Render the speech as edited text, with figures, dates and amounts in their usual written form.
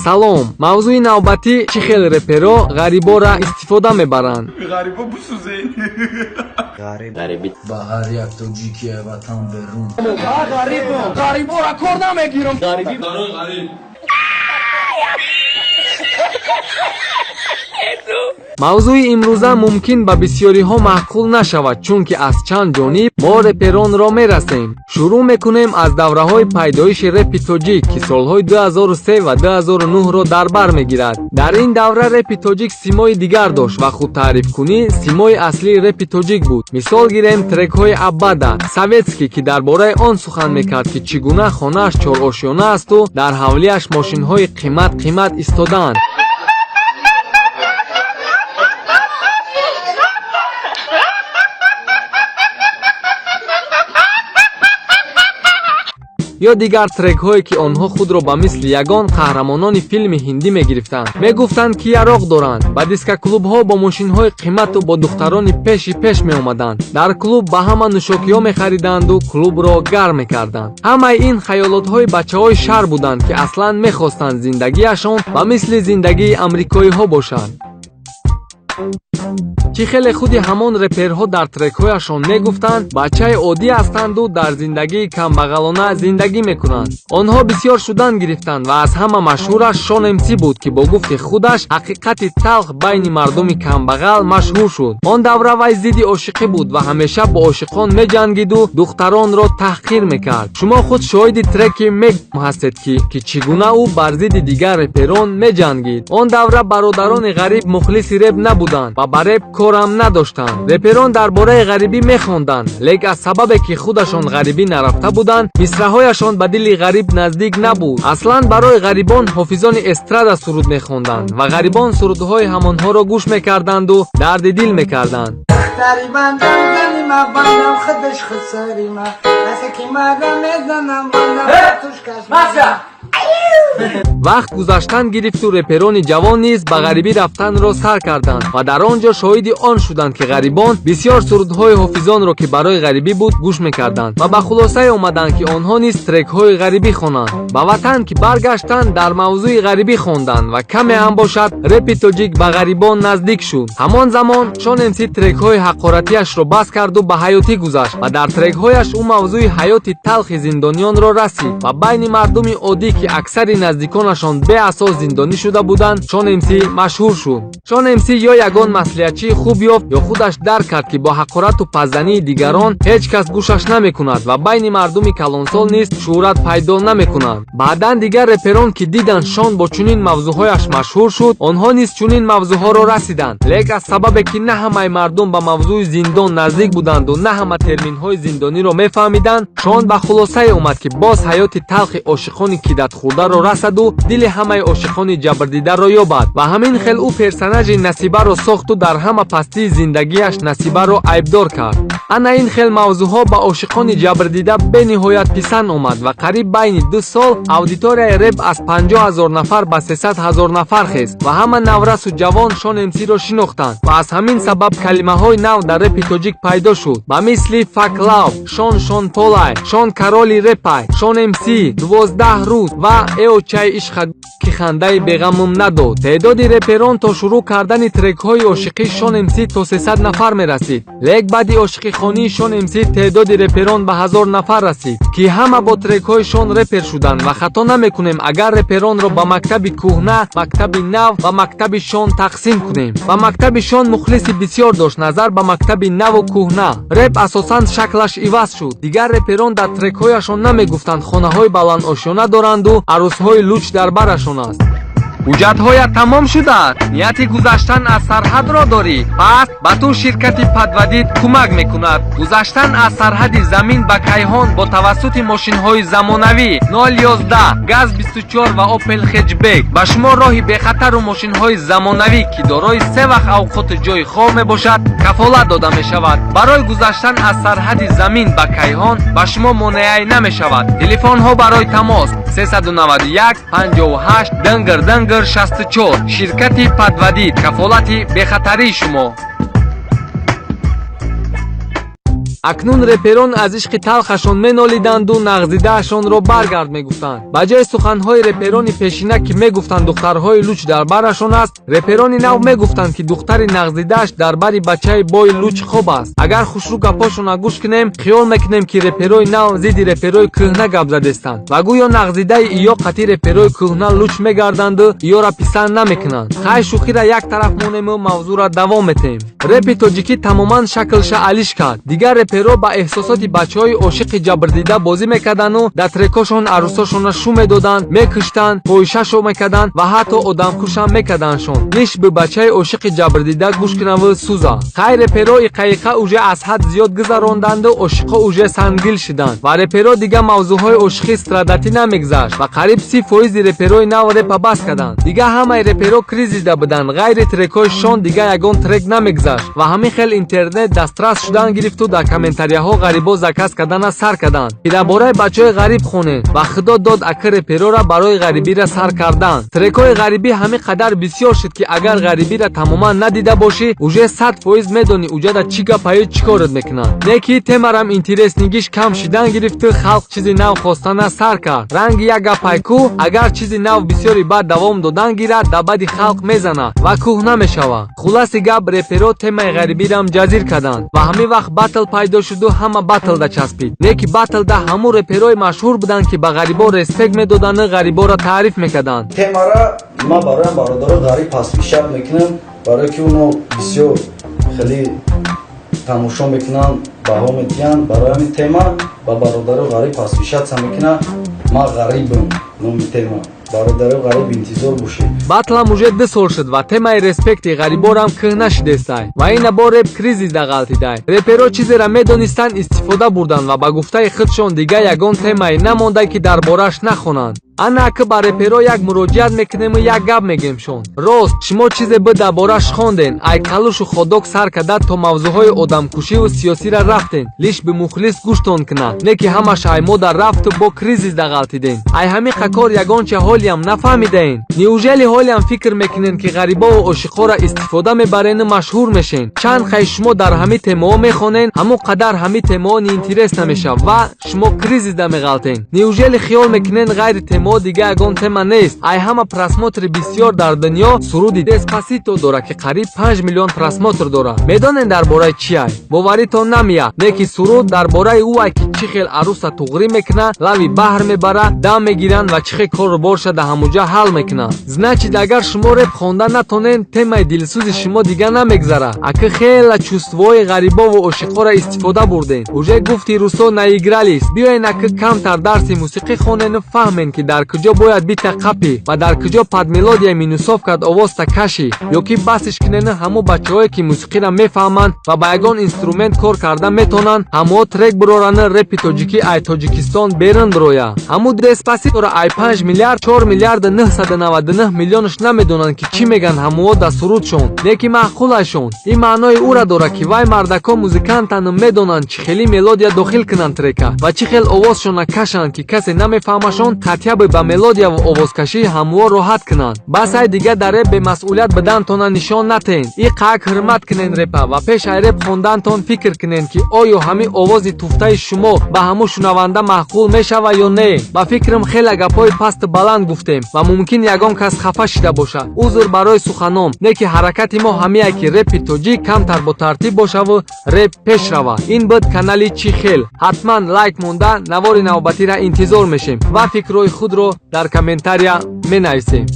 салом. мавзӯи навбатӣ чӣ хел реперо ғарибора истифода мебаранд? غریبا بسوزین غریبی با هر یک توجیکی وطن برون غریبا را کار نمیگیرم غریبی мавзӯи имрӯза мумкин ба бисёриҳо маъқул нашавад, чунки аз чанд ҷониб мо реперонро мерасем. шурӯъ мекунем аз давраҳои пайдоиши репи тоҷик, ки солҳои 2003 ва 2009-ро дар бар мегирад. дар ин давра репи тоҷик симои дигар дошт ва худтаърифкунӣ симои аслии репи тоҷик буд. мисол гирем трекҳои аббада, советский, ки дар бораи он сухан мекард, ки чӣ гуна хонааш чорошёна асту дар ҳавлияш мошинҳои қимат истодаанд. ё дигар трекҳое ки онҳо худро ба мисли ягон қаҳрамонони филми ҳиндӣ мегирифтанд. мегуфтанд ки яроқ доранд. ба дискаклубҳо бо мошинҳои қимату бо духтарони пеши пеш меомаданд. дар клуб ба ҳама нӯшокиҳо мехариданду клубро гарм мекарданд. ҳамаи ин хаёлотҳои бачаҳои шаҳр буданд, ки аслан мехостанд зиндагиашон ба мисли зиндагии амрикоиҳо бошад. чӣ хеле худи ҳамон реперҳо дар трекҳояшон мегуфтанд бачаи оддӣ ҳастанду дар зиндагии камбағалона зиндагӣ мекунанд. онҳо бисёр шудан гирифтанд ва аз ҳама машҳураш Шон МС буд, ки бо гуфти худаш ҳақиқати талх байни мардуми камбағал машҳур шуд. он давра вай зидди ошиқӣ буд ва ҳамеша бо ошиқон меҷангиду духтаронро таҳқир мекард. шумо худ шоҳиди треки Мег ҳастед, ки чӣ гуна ӯ бар зидди дигар реперон меҷангид. он давра бародарони ғариб мухлиси реп набуданд ва ба реп корам надоштанд. реперон дар бораи ғарибӣ мехонданд, лек аз сабабе ки худашон ғарибӣ нарафта буданд, мисраҳояшон ба дили ғариб наздик набуд. аслан барои ғарибон ҳофизони эстрада суруд мехонданд ва ғарибон сурудҳои ҳамонҳоро гӯш мекарданду дарди дил мекарданд. вақт гузаштан гирифту реперони ҷавон низ ба ғарибӣ рафтанро сар карданд ва дар он ҷо шоҳиди он шуданд, ки ғарибон бисёр сурудҳои ҳофизонро, ки барои ғарибӣ буд, гӯш мекарданд ва ба хулосае омаданд, ки онҳо низ трекҳои ғарибӣ хонанд. ба ватан ки баргаштанд, дар мавзӯи ғарибӣ хонданд ва каме ҳам бошад репи тоҷик ба ғарибон наздик шуд. ҳамон замон Шон МС трекҳои ҳақоратиашро бас карду ба ҳаётӣ гузашт ва дар трекҳояш ӯ мавзӯи ҳаёти талхи зиндонёнро расид ва байни мардуми оддӣ, ки аксари наздиконашон беасос зиндонӣ шуда буданд, Шон МС машҳур шуд. Шон МС ё ягон маслиҳатчии хуб ёфт, ё худаш дарк кард, ки бо ҳақорату паздании дигарон ҳеҷ кас гӯшаш намекунад ва байни мардуми калонсол низ шӯҳрат пайдо намекунад. баъдан дигар реперон, ки диданд Шон бо чунин мавзӯъҳояш машҳур шуд, онҳо низ чунин мавзӯъҳоро расиданд, лек аз сабабе ки на ҳамаи мардум ба мавзӯи зиндон наздик буданду на ҳама терминҳои зиндониро мефаҳмиданд, Шон ба хулосае омад, ки боз ҳаёти талхи ошиқони кидатхӯрдаро расаду дили ҳамаи ошиқони ҷабрдидаро ёбад ва ҳамин хел ӯ персонажи Насибаро сохту дар ҳама пастии зиндагиаш Насибаро айбдор кард. ана ин хел мавзӯъҳо ба ошиқони ҷабрдида бениҳоят писанд омад ва қариб байни 2 сол аудиторияи реп аз 50 000 нафар ба 300 000 нафар хест ва ҳама наврасу ҷавон Шон МС-ро шинохтанд ва аз ҳамин сабаб калимаҳои нав дар репи тоҷик пайдо шуд, ба мисли Fuck Love, Шон Полай, Шон Кароли Репай, Шон МС, 12 рӯз ва Эо чай ишқа ки хандаи беғамм надод. теъдоди реперон то шурӯъ кардани трекҳои ошиқи Шон МС то 300 нафар мерасид, лек баъди ошиқихонии Шон МС теъдоди реперон ба 1000 нафар расид, ки ҳама бо трекҳои Шон репер шуданд ва хато намекунем агар реперонро ба мактаби кӯҳна, мактаби нав ва мактаби Шон тақсим кунем. ба мактаби Шон мухлиси бисёр дошт, назар ба мактаби наву кӯҳна. реп асосан шаклаш иваз шуд. дигар реперон дар трекҳояшон намегуфтанд хонаҳои баландошёна доранду арӯсҳои луч дар барашон аст. ҳуҷҷатҳоят тамом шудааст? нияти гузаштан аз сарҳадро дорӣ? пас ба ту ширкати Падвадид кӯмак мекунад. гузаштан аз сарҳади замин ба Кайҳон бо тавассути мошинҳои замонавӣ 011 газ 24 ва Opel хеҷбек ба шумо роҳи бехатару мошинҳои замонавӣ, ки дорои 3 вақт авқоти ҷойи хоб мебошад, кафолат дода мешавад. барои гузаштан аз сарҳади замин ба Кайҳон ба шумо монеае намешавад. телефонҳо барои тамос 391 58 дангар 64. ширкати Падвадид, кафолати бехатарии шумо. акнун реперон аз ишқи талхашон менолиданду нағзидаашонро баргард мегуфтанд. ба ҷои суханҳои реперони пешина ки мегуфтанд духтарҳои луч дар барашон аст, реперони нав мегуфтанд ки духтари нағзидааш дар бари бачаи бои луч хоб аст. агар хушрӯ гапошона гӯш кинем, хиёл мекунем ки реперои нав зидди реперои кӯҳна гап задестанд ва гӯё нағзидаи иё қатъи реперои кӯҳна луч мегарданду иёра писанд намекунанд. хай шӯхира як тараф монему мавзӯъра давом метем. репи тоҷикӣ тамоман шаклша алиш кард. дигар реперо ба эҳсосоти бачаҳои ошиқи ҷабрдида бозӣ мекардану дар трекошон арӯсошона шу медоданд, мекуштанд, фоҳишашо мекарданд ва ҳатто одамкушам мекарданшон. лиш би бачаи ошиқи ҷабрдида гӯш кунаву сӯза. хай реперо иқаиқа уже аз ҳад зиёд гузаронданду ошиқо уже сангил шиданд ва реперо дига мавзӯъҳои ошиқи страдатӣ намегзашт ва қариб 30% реперои нав репа бас карданд. дига ҳамаи реперо кризисда буданд. ғайри трекҳои шон дига ягон трек намегзашт ва ҳамин хел интернет дастрас шудан гирифту дар комментарияҳо ғарибо заказ кардана сар карданд ки дар бораи бачаҳои ғариб хонед ва худо дод ака реперора барои ғарибира сар карданд. трекҳои ғарибӣ ҳамин қадар бисёр шуд ки агар ғарибира тамоман надида бошӣ, уже 100% медонӣ уҷада чӣ гапаю чӣ корат мекунанд. не ки темарам интереснигиш кам шидан гирифту халқ чизи нав хостана сар кард. ранги як гапайку агар чизи нав бисёри баъд давом додан гирад, дар баъди халқ мезанад ва кӯҳна мешавад. хулоси гап, реперо темаи ғарибирам ҷазир карданд ва ҳамин вақт батл пайдо шуду ҳама батлда часпид. не ки батлда ҳамун реперои машҳур буданд ки ба ғарибо респект медоданду ғарибора таъриф мекарданд. темара ма барои бародаро ғариб пасвишат мекунам, барое ки уно бисёр хеле тамошо мекунанд, баҳо медиҳанд. барои ҳамин тема ба бародаро ғариб пасвишатса мекунам. ма ғарибам, номи тема бародаро ғариб интизор бошед. батлам уже 2 сол шуд ва темаи респекти ғариборам кӯҳна шудестай ва ина бо реп кризисда ғалтидай. реперо чизеро медонистанд истифода бурданд ва ба гуфтаи худшон дига ягон темае намондай ки дар бораш нахонанд. ана ака ба реперо як муроҷиат мекунему як гап мегемшон. рост шумо чизе бу дар бораш хонден, ай калушу ходок сар карда то мавзӯъҳои одамкушиву сиёсиро рафтен, лиш би мухлис гӯштон кунад, не ки ҳамаш ай мо дар рафту бо кризисда ғалтидем. ай ҳамин қакор ягонча ҳолиам нафаҳмидаен? неужели ҳолиам фикр мекунен ки ғарибову ошиқоро истифода мебарену машҳур мешен? чанд хай шумо дар ҳамин темаҳо мехонен, ҳамон қадар ҳамин темаҳо неинтерес намешав ва шумо кризисда меғалтен. неужели хиёл мекунен ғайри тема дига ягон тема нест? ай ҳама просмотри бисёр дар дунё суруди Деспасито дора ки қариб 5 миллион просмотр дора. медонен дар бораи чи ай? боваритон намеяд, не ки суруд дар бораи ӯ ай ки чӣ хел аруса туғрӣ мекуна, лави баҳр мебара, дам мегиранд ва чӣ хел кору борша дар ҳамуҷа ҳал мекунанд. значит агар шумо реп хонда натонен, темаи дилсӯзи шумо дига намегзара. ака хела чувствои ғарибову ошиқоро истифода бурден. уже гуфти Русо наигралист. биёен ака камтар дарси мусиқӣ хонену фаҳмен ки дар куҷо бояд бита қапи ва дар куҷо падмелодия минусов кард овозта каши, ё ки басиш кинену ҳамон бачаҳое ки мусиқиро мефаҳманд ва ба ягон инструмент кор карда метонанд, ҳамоҳо трек бирорану репи тоҷикӣ ай Тоҷикистон берун бироя. ҳамун Деспаситоро ай 5 миллиард 4 миллиарду 999 миллионш намедонанд ки чӣ меган ҳамоҳо дар сурудшон, не ки маъқулашон. ин маънои ӯро дора ки вай мардако музикантану медонанд чӣ хели мелодия дохил кунанд трека ва чӣ хел овозшона кашанд ки касе намефаҳмашон, қатъяби ба мелодия ва овозкашӣ ҳамоҳо роҳат кунанд. бас ай дига дар реп бемасъулият будантона нишон натен. иқаак ҳурмат кунен репа ва пеш ай реп хондантон фикр кунен ки оё ҳамин овози туфтаи шумо ба ҳамун шунаванда маъқул мешава ё не. ба фикрам хела гапҳои пасту баланд гуфтем ва мумкин ягон кас хафа шида бошад. узр барои суханом, не ки ҳаракати мо ҳамие ки репи тоҷик камтар ботартиб бошаву реп пеш рава. ин буд канали Чи хел. ҳатман лайк монда навори навбатиро интизор мешем ва фикрҳои худро дар комментария менависем.